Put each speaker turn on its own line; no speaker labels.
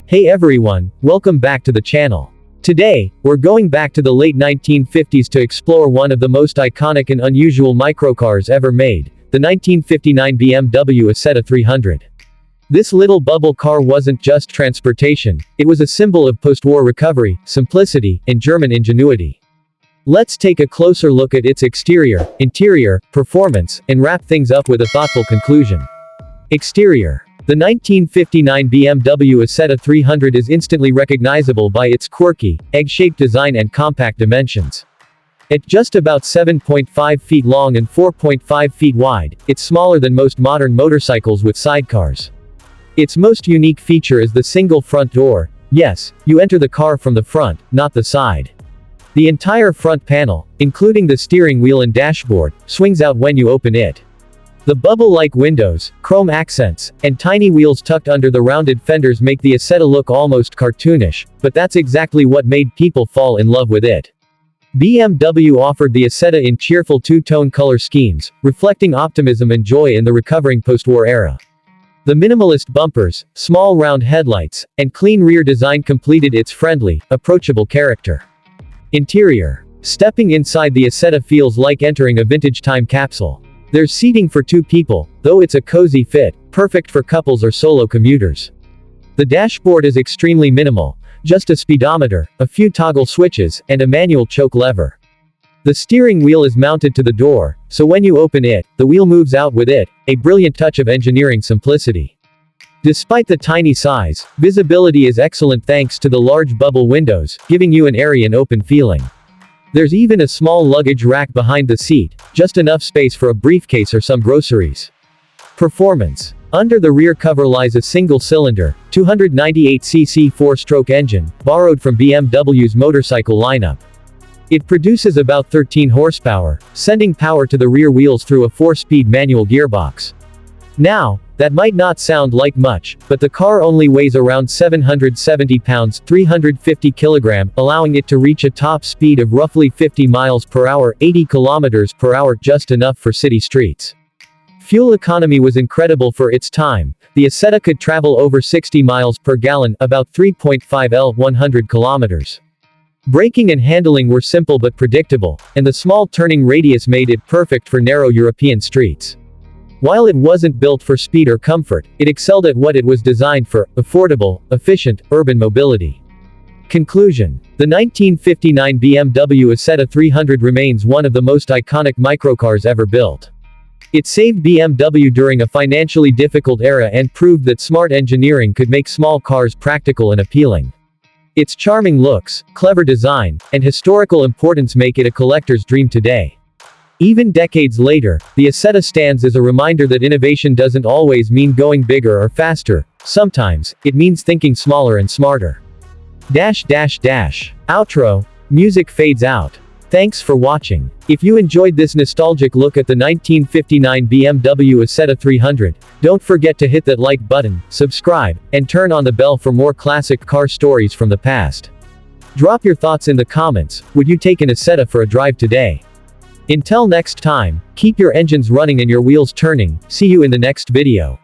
Hey everyone, welcome back to the channel. Today, we're going back to the late 1950s to explore one of the most iconic and unusual microcars ever made, the 1959 BMW Isetta 300. This little bubble car wasn't just transportation, it was a symbol of post-war recovery, simplicity, and German ingenuity. Let's take a closer look at its exterior, interior, performance, and wrap things up with a thoughtful conclusion. Exterior. The 1959 BMW Isetta 300 is instantly recognizable by its quirky, egg-shaped design and compact dimensions. At just about 7.5 feet long and 4.5 feet wide, it's smaller than most modern motorcycles with sidecars. Its most unique feature is the single front door. Yes, you enter the car from the front, not the side. The entire front panel, including the steering wheel and dashboard, swings out when you open it. The bubble-like windows, chrome accents, and tiny wheels tucked under the rounded fenders make the Isetta look almost cartoonish, but that's exactly what made people fall in love with it. BMW offered the Isetta in cheerful two-tone color schemes, reflecting optimism and joy in the recovering post-war era. The minimalist bumpers, small round headlights, and clean rear design completed its friendly, approachable character. Interior. Stepping inside the Isetta feels like entering a vintage time capsule. There's seating for two people, though it's a cozy fit, perfect for couples or solo commuters. The dashboard is extremely minimal, just a speedometer, a few toggle switches, and a manual choke lever. The steering wheel is mounted to the door, so when you open it, the wheel moves out with it, a brilliant touch of engineering simplicity. Despite the tiny size, visibility is excellent thanks to the large bubble windows, giving you an airy and open feeling. There's even a small luggage rack behind the seat, just enough space for a briefcase or some groceries. Performance. Under the rear cover lies a single-cylinder, 298cc four-stroke engine, borrowed from BMW's motorcycle lineup. It produces about 13 horsepower, sending power to the rear wheels through a 4-speed manual gearbox. Now, that might not sound like much, but the car only weighs around 770 pounds, 350 kilograms, allowing it to reach a top speed of roughly 50 miles per hour, 80 kilometers per hour, just enough for city streets. Fuel economy was incredible for its time. The Isetta could travel over 60 miles per gallon, about 3.5 L, 100 kilometers. Braking and handling were simple but predictable, and the small turning radius made it perfect for narrow European streets. While it wasn't built for speed or comfort, it excelled at what it was designed for: affordable, efficient, urban mobility. Conclusion. The 1959 BMW Isetta 300 remains one of the most iconic microcars ever built. It saved BMW during a financially difficult era and proved that smart engineering could make small cars practical and appealing. Its charming looks, clever design, and historical importance make it a collector's dream today. Even decades later, the Isetta stands as a reminder that innovation doesn't always mean going bigger or faster. Sometimes, it means thinking smaller and smarter. Outro. Music fades out. Thanks for watching. If you enjoyed this nostalgic look at the 1959 BMW Isetta 300, don't forget to hit that like button, subscribe, and turn on the bell for more classic car stories from the past. Drop your thoughts in the comments. Would you take an Isetta for a drive today? Until next time, keep your engines running and your wheels turning. See you in the next video.